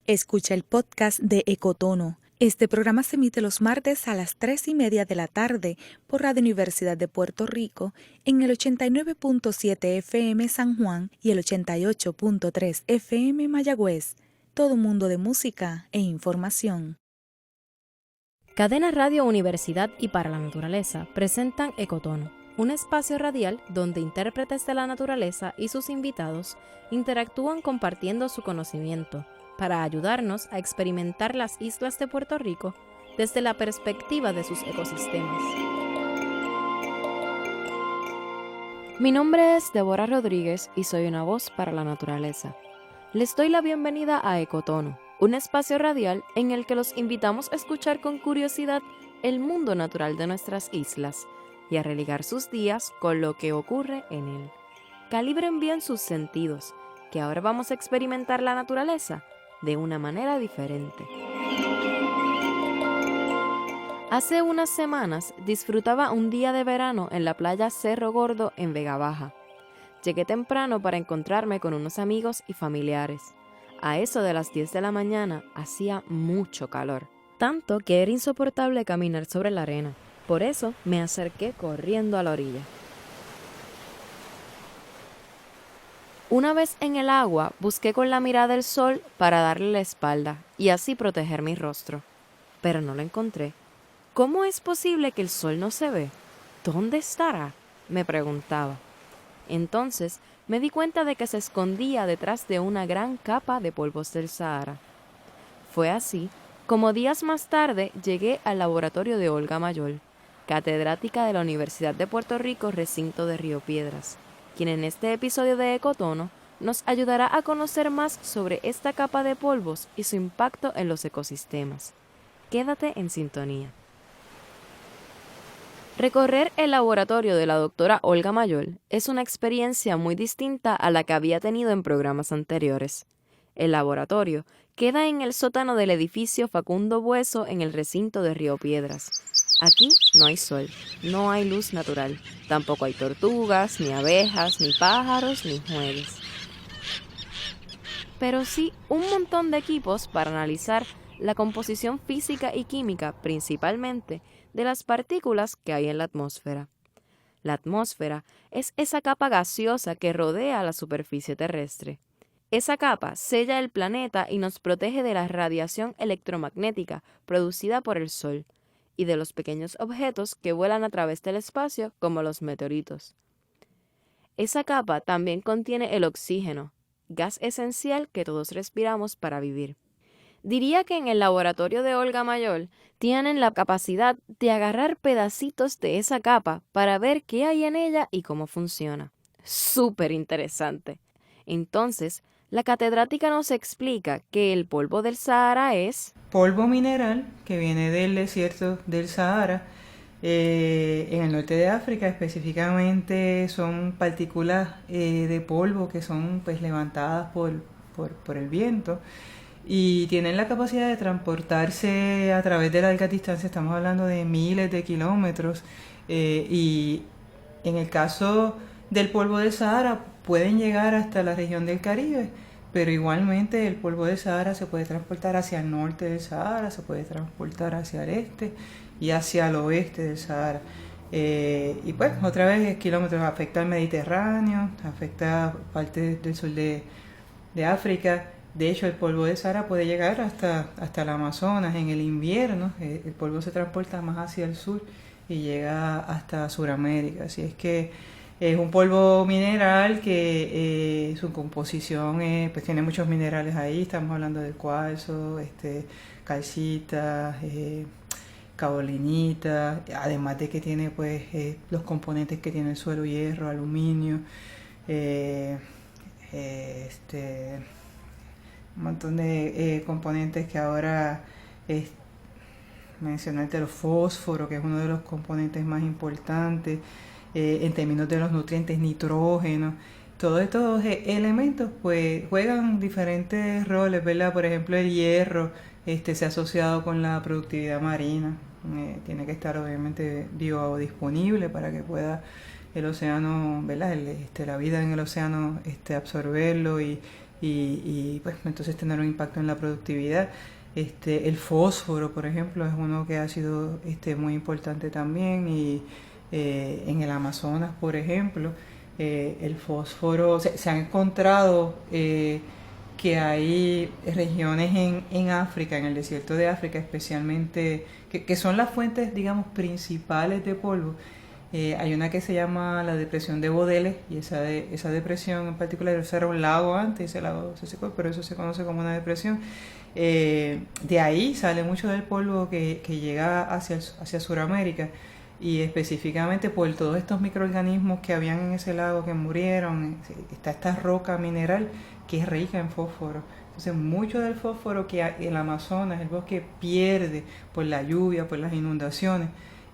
Escucha el podcast de Ecotono. Este programa se emite los martes a las 3:30 de la tarde por Radio Universidad de Puerto Rico en el 89.7 FM San Juan y el 88.3 FM Mayagüez. Todo mundo de música e información. Cadena Radio Universidad y para la Naturaleza presentan Ecotono, un espacio radial donde intérpretes de la naturaleza y sus invitados interactúan compartiendo su conocimiento para ayudarnos a experimentar las islas de Puerto Rico desde la perspectiva de sus ecosistemas. Mi nombre es Deborah Rodríguez y soy una voz para la naturaleza. Les doy la bienvenida a Ecotono, un espacio radial en el que los invitamos a escuchar con curiosidad el mundo natural de nuestras islas y a religar sus días con lo que ocurre en él. Calibren bien sus sentidos, que ahora vamos a experimentar la naturaleza de una manera diferente. Hace unas semanas disfrutaba un día de verano en la playa Cerro Gordo en Vega Baja. Llegué temprano para encontrarme con unos amigos y familiares. A eso de las 10 de la mañana hacía mucho calor, tanto que era insoportable caminar sobre la arena. Por eso me acerqué corriendo a la orilla. Una vez en el agua, busqué con la mirada el sol para darle la espalda y así proteger mi rostro. Pero no lo encontré. ¿Cómo es posible que el sol no se ve? ¿Dónde estará?, me preguntaba. Entonces me di cuenta de que se escondía detrás de una gran capa de polvos del Sahara. Fue así como días más tarde llegué al laboratorio de Olga Mayol, catedrática de la Universidad de Puerto Rico, recinto de Río Piedras, quien en este episodio de Ecotono nos ayudará a conocer más sobre esta capa de polvos y su impacto en los ecosistemas. Quédate en sintonía. Recorrer el laboratorio de la doctora Olga Mayol es una experiencia muy distinta a la que había tenido en programas anteriores. El laboratorio queda en el sótano del edificio Facundo Bueso en el recinto de Río Piedras. Aquí no hay sol, no hay luz natural, tampoco hay tortugas, ni abejas, ni pájaros, ni juegues. Pero sí un montón de equipos para analizar la composición física y química, principalmente, de las partículas que hay en la atmósfera. La atmósfera es esa capa gaseosa que rodea la superficie terrestre. Esa capa sella el planeta y nos protege de la radiación electromagnética producida por el Sol y de los pequeños objetos que vuelan a través del espacio, como los meteoritos. Esa capa también contiene el oxígeno, gas esencial que todos respiramos para vivir. Diría que en el laboratorio de Olga Mayol tienen la capacidad de agarrar pedacitos de esa capa para ver qué hay en ella y cómo funciona. ¡Súper interesante! Entonces, la catedrática nos explica que el polvo del Sahara es polvo mineral que viene del desierto del Sahara, en el norte de África. Específicamente son partículas de polvo que son pues levantadas por el viento y tienen la capacidad de transportarse a través de largas distancias. Estamos hablando de miles de kilómetros, y en el caso del polvo del Sahara pueden llegar hasta la región del Caribe, pero igualmente el polvo del Sahara se puede transportar hacia el norte del Sahara, se puede transportar hacia el este y hacia el oeste del Sahara. Y pues otra vez kilómetros, afecta al Mediterráneo, afecta parte del sur de África. De hecho, el polvo del Sahara puede llegar hasta el Amazonas. En el invierno el polvo se transporta más hacia el sur y llega hasta Sudamérica. Así es que es un polvo mineral que su composición pues tiene muchos minerales ahí. Estamos hablando de cuarzo, calcita, caolinita, además de que tiene pues los componentes que tiene el suelo: hierro, aluminio, un montón de componentes que ahora mencionarte el fósforo, que es uno de los componentes más importantes en términos de los nutrientes, nitrógeno. Todos estos elementos pues juegan diferentes roles, ¿verdad? Por ejemplo, el hierro se ha asociado con la productividad marina. Tiene que estar obviamente biodisponible para que pueda el océano, ¿verdad? La vida en el océano absorberlo y pues entonces tener un impacto en la productividad. El fósforo, por ejemplo, es uno que ha sido muy importante también, y en el Amazonas, por ejemplo, el fósforo, se han encontrado que hay regiones en África, en el desierto de África especialmente, que son las fuentes, digamos, principales de polvo. Hay una que se llama la depresión de Bodeles, y esa depresión en particular, ese era un lago antes, ese lago se secó, pero eso se conoce como una depresión. De ahí sale mucho del polvo que llega hacia Sudamérica, y específicamente por todos estos microorganismos que habían en ese lago que murieron. Está esta roca mineral que es rica en fósforo. Entonces mucho del fósforo que el Amazonas, el bosque, pierde por la lluvia, por las inundaciones,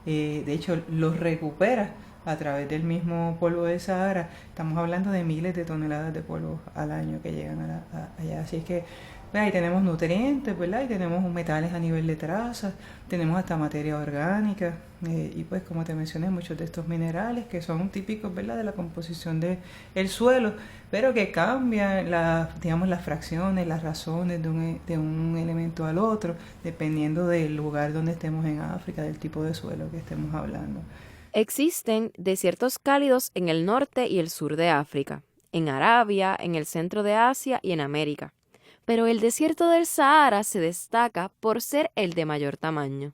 de hecho los recupera a través del mismo polvo del Sahara. Estamos hablando de miles de toneladas de polvo al año que llegan allá. Así es que pues, ahí tenemos nutrientes, ¿verdad? Y tenemos metales a nivel de trazas, tenemos hasta materia orgánica, y pues como te mencioné, muchos de estos minerales que son típicos, ¿verdad?, de la composición del suelo, pero que cambian digamos, las fracciones, las razones de un elemento al otro, dependiendo del lugar donde estemos en África, del tipo de suelo que estemos hablando. Existen desiertos cálidos en el norte y el sur de África, en Arabia, en el centro de Asia y en América. Pero el desierto del Sahara se destaca por ser el de mayor tamaño.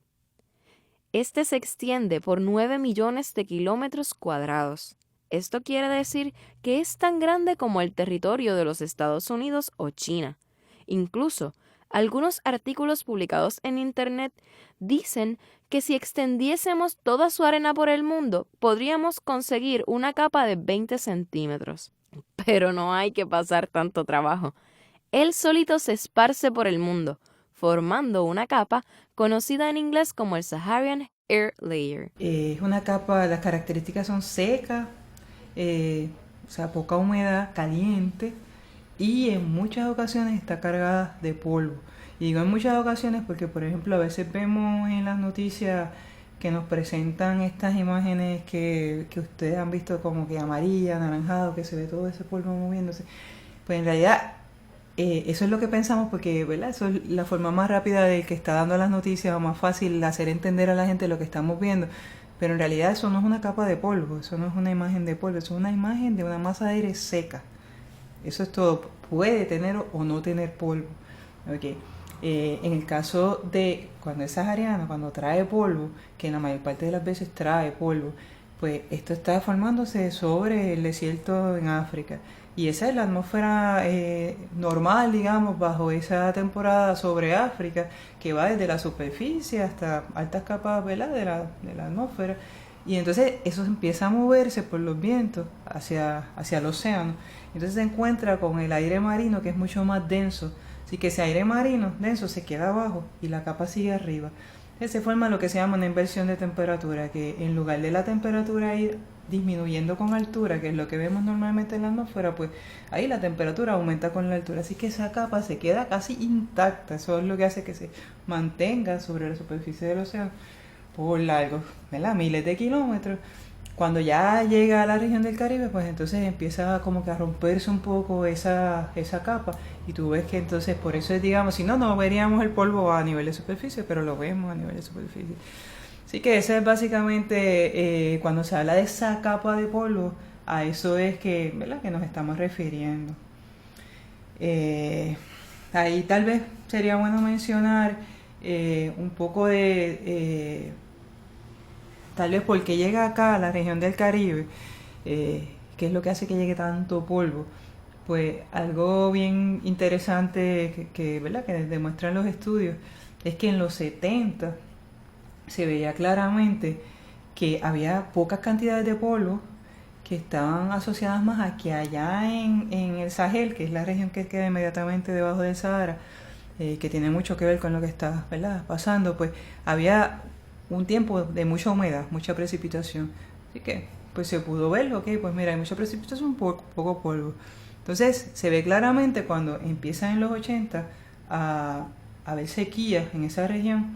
Este se extiende por 9 millones de kilómetros cuadrados. Esto quiere decir que es tan grande como el territorio de los Estados Unidos o China. Incluso, algunos artículos publicados en Internet dicen que si extendiésemos toda su arena por el mundo, podríamos conseguir una capa de 20 centímetros. Pero no hay que pasar tanto trabajo. Él solito se esparce por el mundo, formando una capa conocida en inglés como el Saharan Air Layer. Es una capa, las características son secas, o sea, poca humedad, caliente, y en muchas ocasiones está cargada de polvo. Y digo en muchas ocasiones porque, por ejemplo, a veces vemos en las noticias que nos presentan estas imágenes que ustedes han visto como que amarilla, anaranjado, que se ve todo ese polvo moviéndose. Pues en realidad eso es lo que pensamos porque, ¿verdad?, eso es la forma más rápida de que está dando las noticias, o más fácil hacer entender a la gente lo que estamos viendo. Pero en realidad eso no es una capa de polvo, eso no es una imagen de polvo, eso es una imagen de una masa de aire seca. Eso es todo. Puede tener o no tener polvo. Okay. En el caso de cuando es sahariano, cuando trae polvo, que la mayor parte de las veces trae polvo, pues esto está formándose sobre el desierto en África. Y esa es la atmósfera normal, digamos, bajo esa temporada sobre África, que va desde la superficie hasta altas capas, ¿verdad?, de la atmósfera. Y entonces eso empieza a moverse por los vientos hacia el océano. Entonces se encuentra con el aire marino, que es mucho más denso. Así que ese aire marino denso se queda abajo y la capa sigue arriba. Se forma lo que se llama una inversión de temperatura, que en lugar de la temperatura ir disminuyendo con altura, que es lo que vemos normalmente en la atmósfera, pues ahí la temperatura aumenta con la altura. Así que esa capa se queda casi intacta. Eso es lo que hace que se mantenga sobre la superficie del océano por largos, ¿verdad?, miles de kilómetros. Cuando ya llega a la región del Caribe, pues entonces empieza como que a romperse un poco esa capa, y tú ves que entonces por eso es, digamos, si no veríamos el polvo a nivel de superficie, pero lo vemos a nivel de superficie. Así que ese es básicamente, cuando se habla de esa capa de polvo, a eso es que, ¿verdad?, que nos estamos refiriendo. Ahí tal vez sería bueno mencionar un poco de tal vez por qué llega acá a la región del Caribe, qué es lo que hace que llegue tanto polvo. Pues algo bien interesante ¿verdad?, que demuestran los estudios, es que en los 70 se veía claramente que había pocas cantidades de polvo que estaban asociadas más a que allá en el Sahel, que es la región que queda inmediatamente debajo del Sahara, que tiene mucho que ver con lo que está, ¿verdad?, pasando, pues había un tiempo de mucha humedad, mucha precipitación. Así que pues se pudo ver, ok, pues mira, hay mucha precipitación, poco polvo. Entonces se ve claramente cuando empiezan en los 80 a haber sequías en esa región,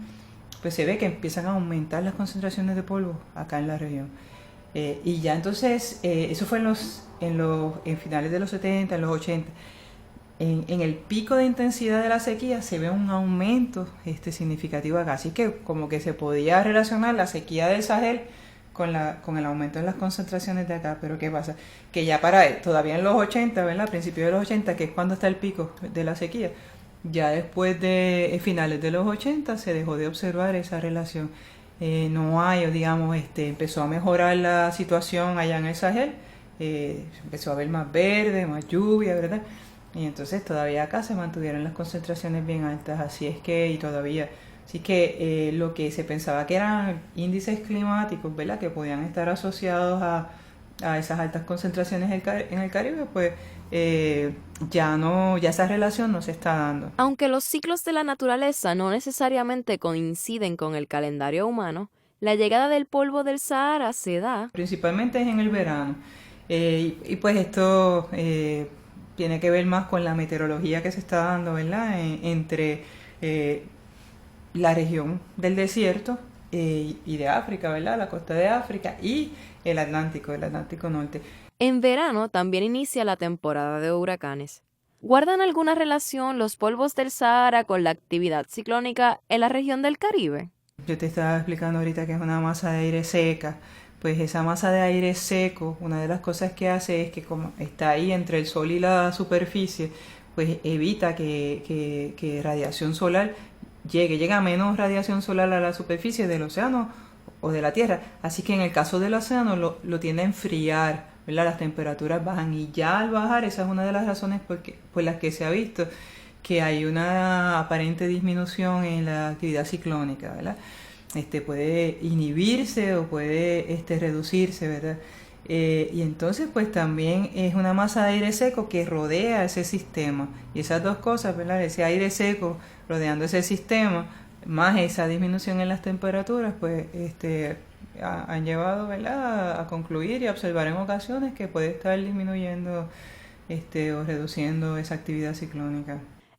pues se ve que empiezan a aumentar las concentraciones de polvo acá en la región. Y ya entonces, eso fue en finales de los 70, en los 80. en el pico de intensidad de la sequía se ve un aumento significativo acá. Así que como que se podía relacionar la sequía del Sahel con el aumento en las concentraciones de acá. Pero ¿qué pasa? Que ya todavía en los 80, ¿verdad? A principios de los 80, que es cuando está el pico de la sequía, ya después de finales de los 80 se dejó de observar esa relación. No hay, digamos, empezó a mejorar la situación allá en el Sahel, empezó a haber más verde, más lluvia, ¿verdad? Y entonces todavía acá se mantuvieron las concentraciones bien altas, así que lo que se pensaba que eran índices climáticos, ¿verdad? Que podían estar asociados a esas altas concentraciones en el Caribe, pues ya esa relación no se está dando. Aunque los ciclos de la naturaleza no necesariamente coinciden con el calendario humano, la llegada del polvo del Sahara se da Principalmente es en el verano. Pues esto tiene que ver más con la meteorología que se está dando, ¿verdad? Entre la región del desierto y de África, ¿verdad? La costa de África y el Atlántico Norte. En verano también inicia la temporada de huracanes. ¿Guardan alguna relación los polvos del Sahara con la actividad ciclónica en la región del Caribe? Yo te estaba explicando ahorita que es una masa de aire seca. Pues esa masa de aire seco, una de las cosas que hace es que como está ahí entre el sol y la superficie, pues evita que radiación solar llega menos radiación solar a la superficie del océano o de la Tierra. Así que en el caso del océano lo tiende a enfriar, ¿verdad? Las temperaturas bajan y ya al bajar, esa es una de las razones por las que se ha visto que hay una aparente disminución en la actividad ciclónica, ¿verdad? Puede inhibirse o puede reducirse, ¿verdad? Y entonces pues también es una masa de aire seco que rodea ese sistema. Y esas dos cosas, ¿verdad? Ese aire seco rodeando ese sistema, más esa disminución en las temperaturas, pues han llevado, ¿verdad?, a concluir y a observar en ocasiones que puede estar disminuyendo o reduciendo esa actividad ciclónica.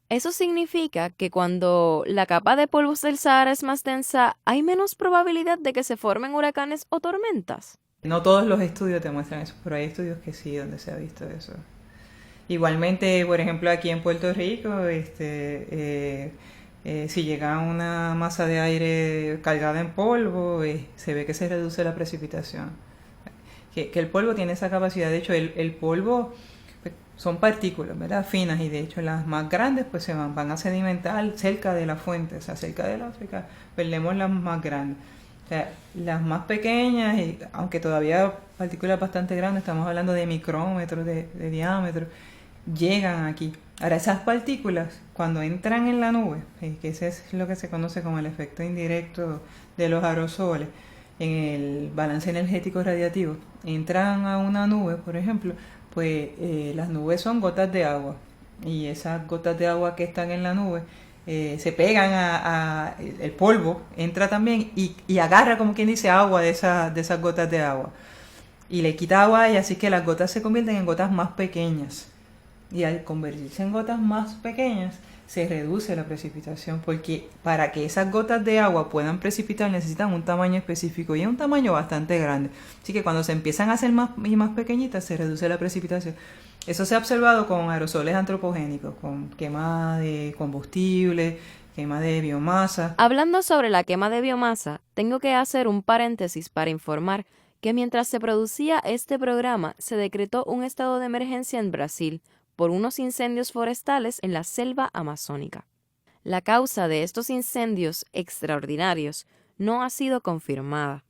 Eso significa que cuando la capa de polvos del Sahara es más densa, ¿hay menos probabilidad de que se formen huracanes o tormentas? No todos los estudios te muestran eso, pero hay estudios que sí, donde se ha visto eso. Igualmente, por ejemplo, aquí en Puerto Rico, si llega una masa de aire cargada en polvo, se ve que se reduce la precipitación. Que el polvo tiene esa capacidad. De hecho, el polvo pues, son partículas, ¿verdad?, finas, y de hecho las más grandes pues se van a sedimentar cerca de la fuente, o sea, cerca del África perdemos las más grandes. O sea, las más pequeñas, aunque todavía partículas bastante grandes, estamos hablando de micrómetros de diámetro, llegan aquí. Ahora, esas partículas, cuando entran en la nube, que ese es lo que se conoce como el efecto indirecto de los aerosoles, en el balance energético radiativo, entran a una nube, por ejemplo, pues las nubes son gotas de agua. Y esas gotas de agua que están en la nube se pegan el polvo, entra también y agarra, como quien dice, agua de esas gotas de agua. Y le quita agua y así que las gotas se convierten en gotas más pequeñas. Y al convertirse en gotas más pequeñas, se reduce la precipitación, porque para que esas gotas de agua puedan precipitar necesitan un tamaño específico y es un tamaño bastante grande. Así que cuando se empiezan a hacer más y más pequeñitas, se reduce la precipitación. Eso se ha observado con aerosoles antropogénicos, con quema de combustible, quema de biomasa. Hablando sobre la quema de biomasa, tengo que hacer un paréntesis para informar que mientras se producía este programa, se decretó un estado de emergencia en Brasil por unos incendios forestales en la selva amazónica. La causa de estos incendios extraordinarios no ha sido confirmada,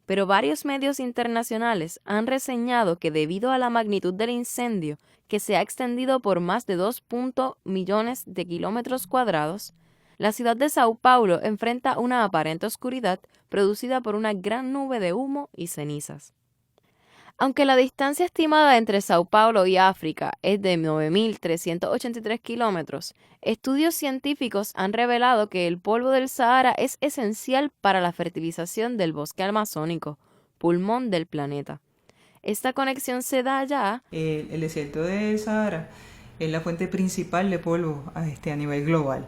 pero varios medios internacionales han reseñado que debido a la magnitud del incendio, que se ha extendido por más de 2 millones de kilómetros cuadrados, la ciudad de Sao Paulo enfrenta una aparente oscuridad producida por una gran nube de humo y cenizas. Aunque la distancia estimada entre Sao Paulo y África es de 9.383 kilómetros, estudios científicos han revelado que el polvo del Sahara es esencial para la fertilización del bosque amazónico, pulmón del planeta. Esta conexión se da ya. El desierto del Sahara es la fuente principal de polvo a nivel global.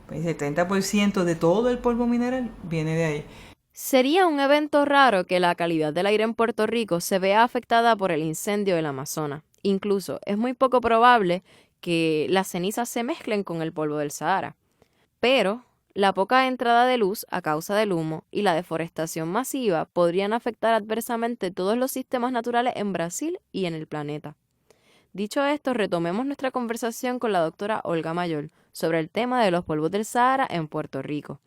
Pues el 30% de todo el polvo mineral viene de ahí. Sería un evento raro que la calidad del aire en Puerto Rico se vea afectada por el incendio del Amazonas. Incluso es muy poco probable que las cenizas se mezclen con el polvo del Sahara. Pero la poca entrada de luz a causa del humo y la deforestación masiva podrían afectar adversamente todos los sistemas naturales en Brasil y en el planeta. Dicho esto, retomemos nuestra conversación con la doctora Olga Mayor sobre el tema de los polvos del Sahara en Puerto Rico.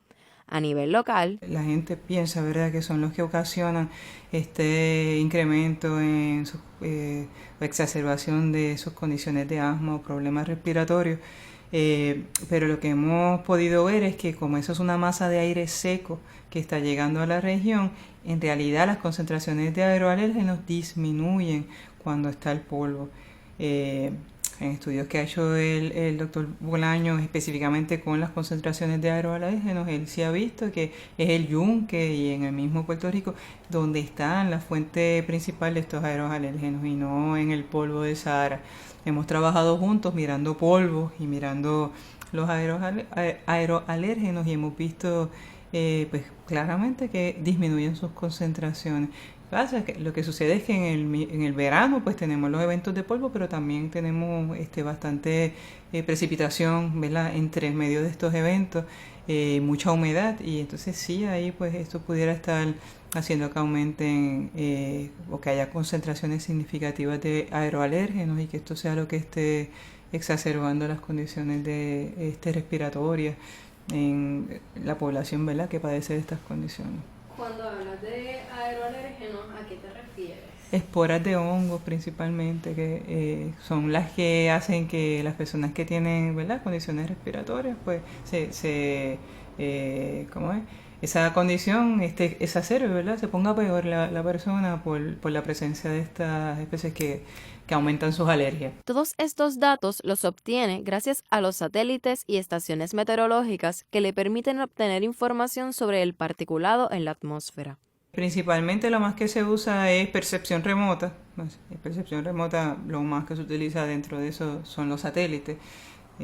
A nivel local, la gente piensa, ¿verdad?, que son los que ocasionan este incremento en su exacerbación de sus condiciones de asma o problemas respiratorios. Pero lo que hemos podido ver es que como eso es una masa de aire seco que está llegando a la región, en realidad las concentraciones de aeroalérgenos disminuyen cuando está el polvo. En estudios que ha hecho el doctor Bolaño específicamente con las concentraciones de aeroalérgenos, él sí ha visto que es el yunque y en el mismo Puerto Rico donde están la fuente principal de estos aeroalérgenos y no en el polvo del Sahara. Hemos trabajado juntos mirando polvos y mirando los aeroalérgenos y hemos visto pues claramente que disminuyen sus concentraciones. Lo que sucede es que en el verano pues tenemos los eventos de polvo, pero también tenemos bastante precipitación, ¿verdad?, entre medio de estos eventos, mucha humedad, y entonces sí, ahí pues esto pudiera estar haciendo que aumenten o que haya concentraciones significativas de aeroalérgenos y que esto sea lo que esté exacerbando las condiciones respiratorias en la población, ¿verdad?, que padece de estas condiciones. Cuando hablas de aeroalérgenos, ¿a qué te refieres? Esporas de hongos principalmente, que son las que hacen que las personas que tienen, ¿verdad?, condiciones respiratorias, pues ¿cómo es?, esa condición exacerbe, ¿verdad?, se ponga peor la persona por la presencia de estas especies que aumentan sus alergias. Todos estos datos los obtiene gracias a los satélites y estaciones meteorológicas que le permiten obtener información sobre el particulado en la atmósfera. Principalmente lo más que se usa es percepción remota. Percepción remota, lo más que se utiliza dentro de eso son los satélites.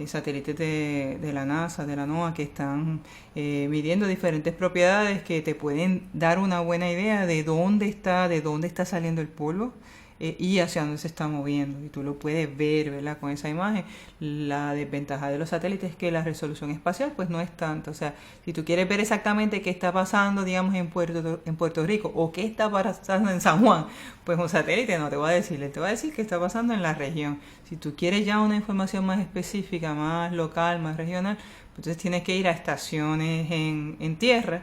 Satélites de la NASA, de la NOAA, que están midiendo diferentes propiedades que te pueden dar una buena idea de dónde está saliendo el polvo y hacia dónde se está moviendo. Y tú lo puedes ver, ¿verdad?, con esa imagen. La desventaja de los satélites es que la resolución espacial pues no es tanta. O sea, si tú quieres ver exactamente qué está pasando, digamos, en Puerto Rico o qué está pasando en San Juan, pues un satélite no te va a decir, te va a decir qué está pasando en la región. Si tú quieres ya una información más específica, más local, más regional, pues entonces tienes que ir a estaciones en tierra,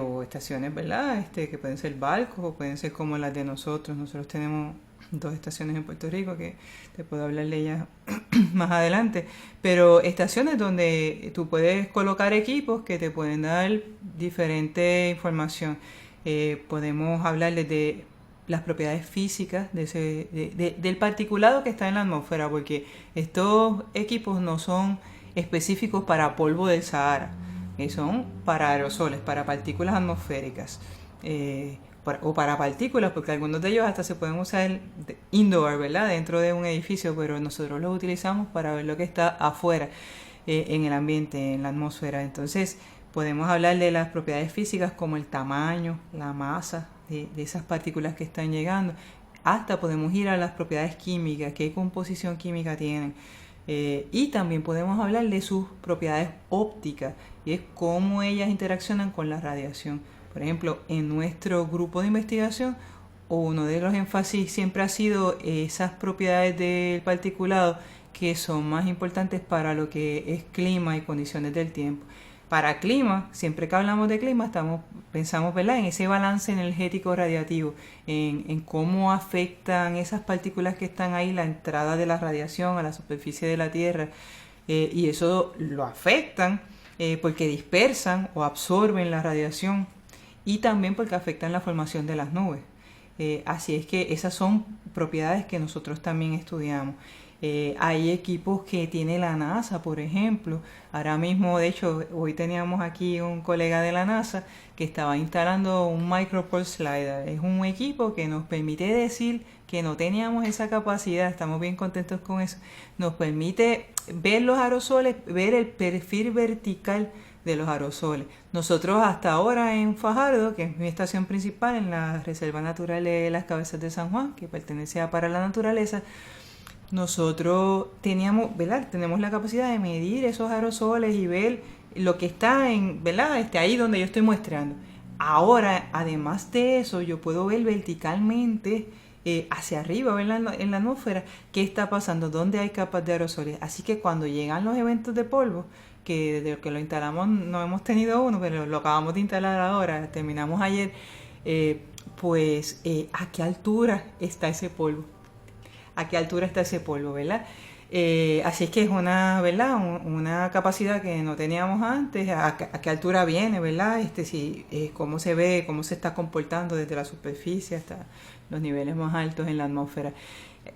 o estaciones, ¿verdad?, que pueden ser barcos o pueden ser como las de nosotros. Nosotros tenemos 2 estaciones en Puerto Rico que te puedo hablar de ellas más adelante, pero estaciones donde tú puedes colocar equipos que te pueden dar diferente información. Podemos hablarles de las propiedades físicas del particulado que está en la atmósfera, porque estos equipos no son específicos para polvo del Sahara, son para aerosoles, para partículas atmosféricas, o para partículas, porque algunos de ellos hasta se pueden usar indoor, ¿verdad?, dentro de un edificio, pero nosotros los utilizamos para ver lo que está afuera, en el ambiente, en la atmósfera. Entonces podemos hablar de las propiedades físicas como el tamaño, la masa de esas partículas que están llegando. Hasta podemos ir a las propiedades químicas, qué composición química tienen. Y también podemos hablar de sus propiedades ópticas, y es cómo ellas interaccionan con la radiación. Por ejemplo, en nuestro grupo de investigación, uno de los énfasis siempre ha sido esas propiedades del particulado que son más importantes para lo que es clima y condiciones del tiempo. Para clima, siempre que hablamos de clima, pensamos, ¿verdad?, en ese balance energético radiativo, en cómo afectan esas partículas que están ahí la entrada de la radiación a la superficie de la Tierra, y eso lo afectan porque dispersan o absorben la radiación, y también porque afectan la formación de las nubes. Así es que esas son propiedades que nosotros también estudiamos. Hay equipos que tiene la NASA, por ejemplo. Ahora mismo, de hecho, hoy teníamos aquí un colega de la NASA que estaba instalando un Micropulse Slider. Es un equipo que nos permite decir que no teníamos esa capacidad, estamos bien contentos con eso. Nos permite ver los aerosoles, ver el perfil vertical de los aerosoles. Nosotros hasta ahora en Fajardo, que es mi estación principal en la Reserva Natural de las Cabezas de San Juan, que pertenece a Para la Naturaleza, nosotros teníamos, ¿verdad? Tenemos la capacidad de medir esos aerosoles y ver lo que está en, ¿verdad? Ahí donde yo estoy muestrando. Ahora, además de eso, yo puedo ver verticalmente hacia arriba, ¿verdad? En la atmósfera, qué está pasando, dónde hay capas de aerosoles. Así que cuando llegan los eventos de polvo, que desde que lo instalamos no hemos tenido uno, pero lo acabamos de instalar ahora, terminamos ayer, ¿a qué altura está ese polvo? ¿A qué altura está ese polvo, verdad? Así es que es una, ¿verdad? Una capacidad que no teníamos antes, a qué altura viene, ¿verdad? Si, cómo se ve, cómo se está comportando desde la superficie hasta los niveles más altos en la atmósfera.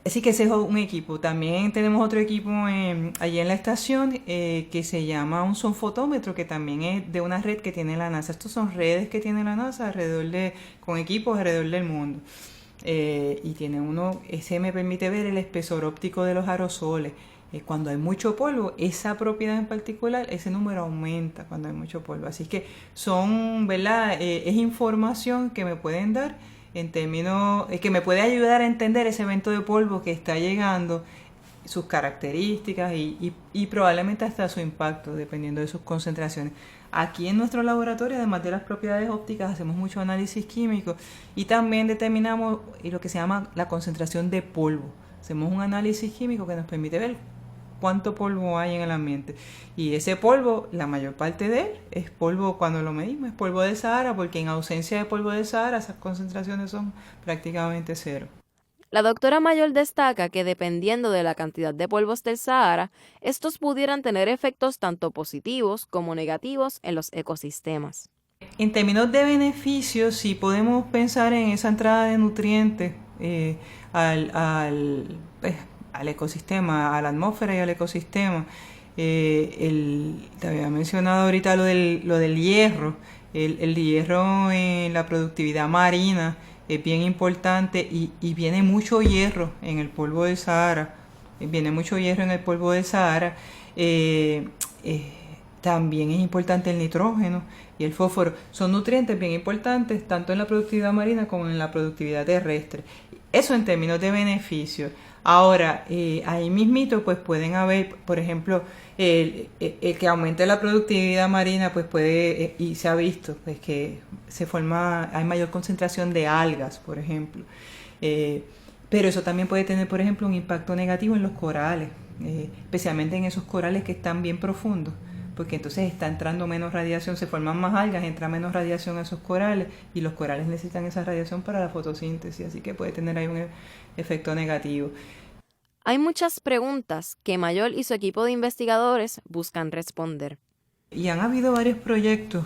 Así que ese es un equipo. También tenemos otro equipo allí en la estación que se llama un sonfotómetro, que también es de una red que tiene la NASA. Estos son redes que tiene la NASA con equipos alrededor del mundo. Y tiene ese me permite ver el espesor óptico de los aerosoles. Cuando hay mucho polvo, esa propiedad en particular, ese número aumenta cuando hay mucho polvo. Así que ¿verdad? Es información que me pueden dar en términos, que me puede ayudar a entender ese evento de polvo que está llegando, sus características y probablemente hasta su impacto, dependiendo de sus concentraciones. Aquí en nuestro laboratorio, además de las propiedades ópticas, hacemos mucho análisis químico y también determinamos lo que se llama la concentración de polvo. Hacemos un análisis químico que nos permite ver cuánto polvo hay en el ambiente. Y ese polvo, la mayor parte de él, es polvo, cuando lo medimos, es polvo del Sahara, porque en ausencia de polvo del Sahara, esas concentraciones son prácticamente cero. La doctora Mayol destaca que dependiendo de la cantidad de polvos del Sahara, estos pudieran tener efectos tanto positivos como negativos en los ecosistemas. En términos de beneficios, sí podemos pensar en esa entrada de nutrientes al ecosistema, a la atmósfera y al ecosistema. Te había mencionado ahorita lo del hierro. El hierro en la productividad marina es bien importante y viene mucho hierro en el polvo del Sahara. También es importante el nitrógeno y el fósforo. Son nutrientes bien importantes tanto en la productividad marina como en la productividad terrestre. Eso en términos de beneficios. Ahora, ahí mismito pues pueden haber, por ejemplo, el que aumente la productividad marina pues puede, y se ha visto, pues que hay mayor concentración de algas, por ejemplo. Pero eso también puede tener, por ejemplo, un impacto negativo en los corales, especialmente en esos corales que están bien profundos, porque entonces está entrando menos radiación, se forman más algas, entra menos radiación a esos corales y los corales necesitan esa radiación para la fotosíntesis, así que puede tener ahí un efecto negativo. Hay muchas preguntas que Mayol y su equipo de investigadores buscan responder. Y han habido varios proyectos.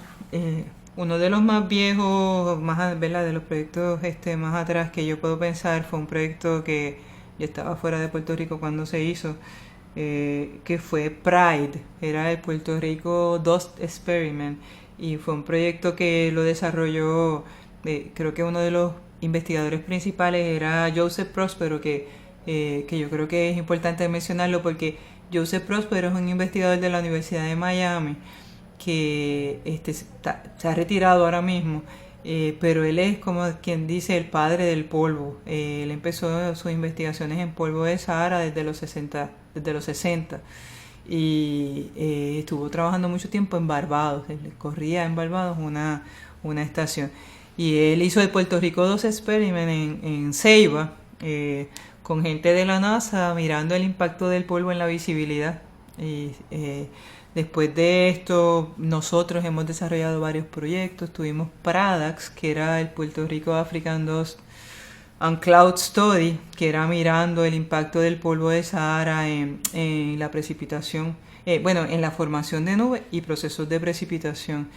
Uno de los más viejos, ¿verdad? De los proyectos más atrás que yo puedo pensar, fue un proyecto que yo estaba fuera de Puerto Rico cuando se hizo, que fue PRIDE, era el Puerto Rico Dust Experiment, y fue un proyecto que lo desarrolló, creo que uno de los investigadores principales era Joseph Prospero, que yo creo que es importante mencionarlo porque Joseph Prospero es un investigador de la Universidad de Miami que se ha retirado ahora mismo, pero él es como quien dice el padre del polvo. Él empezó sus investigaciones en polvo de Sahara desde los 60 y estuvo trabajando mucho tiempo en Barbados. Él corría en Barbados una estación y él hizo el Puerto Rico 2 Experiment en Ceiba, con gente de la NASA mirando el impacto del polvo en la visibilidad. Y después de esto, nosotros hemos desarrollado varios proyectos. Tuvimos PRADAX, que era el Puerto Rico African Dust and Cloud Study, que era mirando el impacto del polvo de Sahara en la precipitación, en la formación de nubes y procesos de precipitación.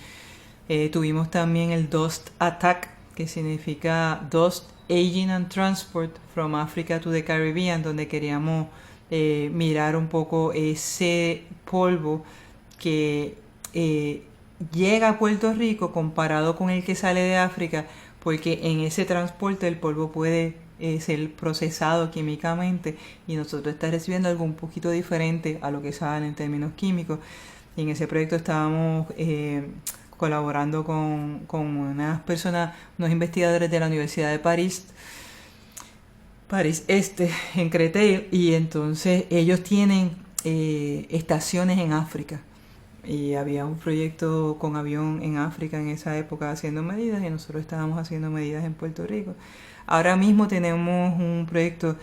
Tuvimos también el Dust Attack, que significa Dust Aging and Transport from Africa to the Caribbean, donde queríamos mirar un poco ese polvo que llega a Puerto Rico comparado con el que sale de África, porque en ese transporte el polvo puede ser procesado químicamente y nosotros estamos recibiendo algo un poquito diferente a lo que sale en términos químicos. Y en ese proyecto estábamos colaborando con unas personas, unos investigadores de la Universidad de París, París Este, en Créteil, y entonces ellos tienen estaciones en África. Y había un proyecto con avión en África en esa época haciendo medidas y nosotros estábamos haciendo medidas en Puerto Rico. Ahora mismo tenemos un proyecto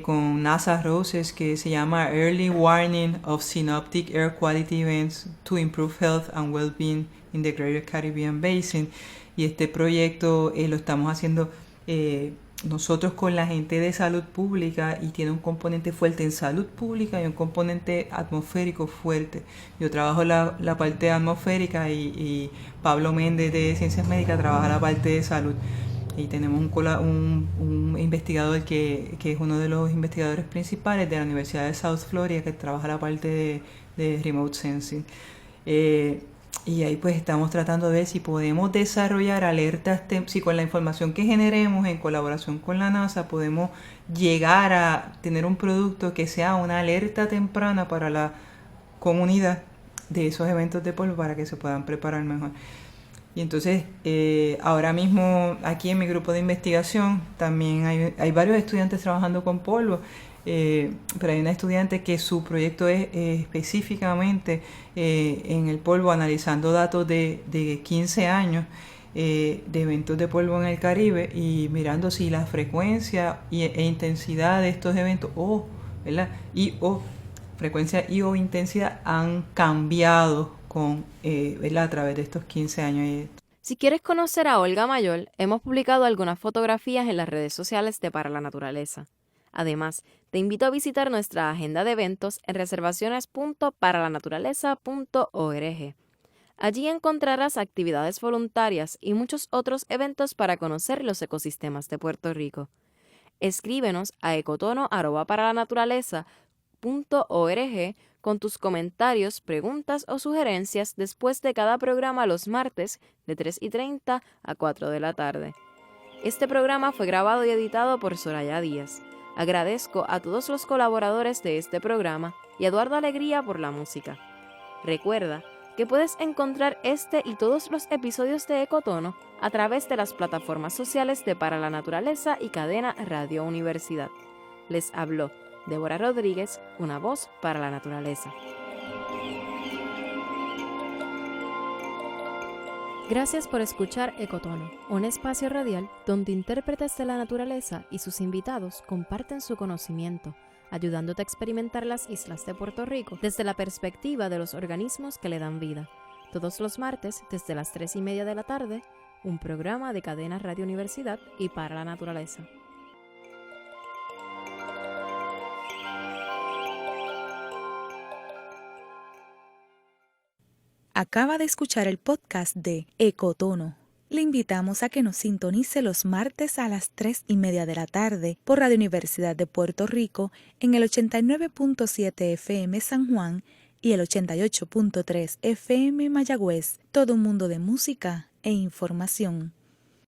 con NASA Roses que se llama Early Warning of Synoptic Air Quality Events to Improve Health and Wellbeing in the Greater Caribbean Basin. Y este proyecto lo estamos haciendo nosotros con la gente de salud pública y tiene un componente fuerte en salud pública y un componente atmosférico fuerte. Yo trabajo la parte atmosférica y Pablo Méndez de Ciencias Médicas trabaja la parte de salud. Y tenemos un investigador que es uno de los investigadores principales de la Universidad de South Florida que trabaja la parte de Remote Sensing. Y ahí pues estamos tratando de ver si podemos desarrollar alertas, si con la información que generemos en colaboración con la NASA podemos llegar a tener un producto que sea una alerta temprana para la comunidad de esos eventos de polvo para que se puedan preparar mejor. Y entonces ahora mismo aquí en mi grupo de investigación también hay varios estudiantes trabajando con polvo. Pero hay una estudiante que su proyecto es específicamente en el polvo, analizando datos de 15 años de eventos de polvo en el Caribe y mirando si la frecuencia e intensidad de estos eventos ¿verdad? Frecuencia y o intensidad han cambiado ¿verdad? A través de estos 15 años. Si quieres conocer a Olga Mayol, hemos publicado algunas fotografías en las redes sociales de Para la Naturaleza. Además, te invito a visitar nuestra agenda de eventos en reservaciones.paralanaturaleza.org. Allí encontrarás actividades voluntarias y muchos otros eventos para conocer los ecosistemas de Puerto Rico. Escríbenos a ecotono@paralanaturaleza.org con tus comentarios, preguntas o sugerencias después de cada programa los martes de 3:30 a 4 de la tarde. Este programa fue grabado y editado por Soraya Díaz. Agradezco a todos los colaboradores de este programa y a Eduardo Alegría por la música. Recuerda que puedes encontrar este y todos los episodios de Ecotono a través de las plataformas sociales de Para la Naturaleza y Cadena Radio Universidad. Les habló Débora Rodríguez, una voz para la naturaleza. Gracias por escuchar Ecotono, un espacio radial donde intérpretes de la naturaleza y sus invitados comparten su conocimiento, ayudándote a experimentar las islas de Puerto Rico desde la perspectiva de los organismos que le dan vida. Todos los martes, desde las 3:30 de la tarde, un programa de Cadena Radio Universidad y Para la Naturaleza. Acaba de escuchar el podcast de Ecotono. Le invitamos a que nos sintonice los martes a las 3:30 de la tarde por Radio Universidad de Puerto Rico en el 89.7 FM San Juan y el 88.3 FM Mayagüez. Todo un mundo de música e información.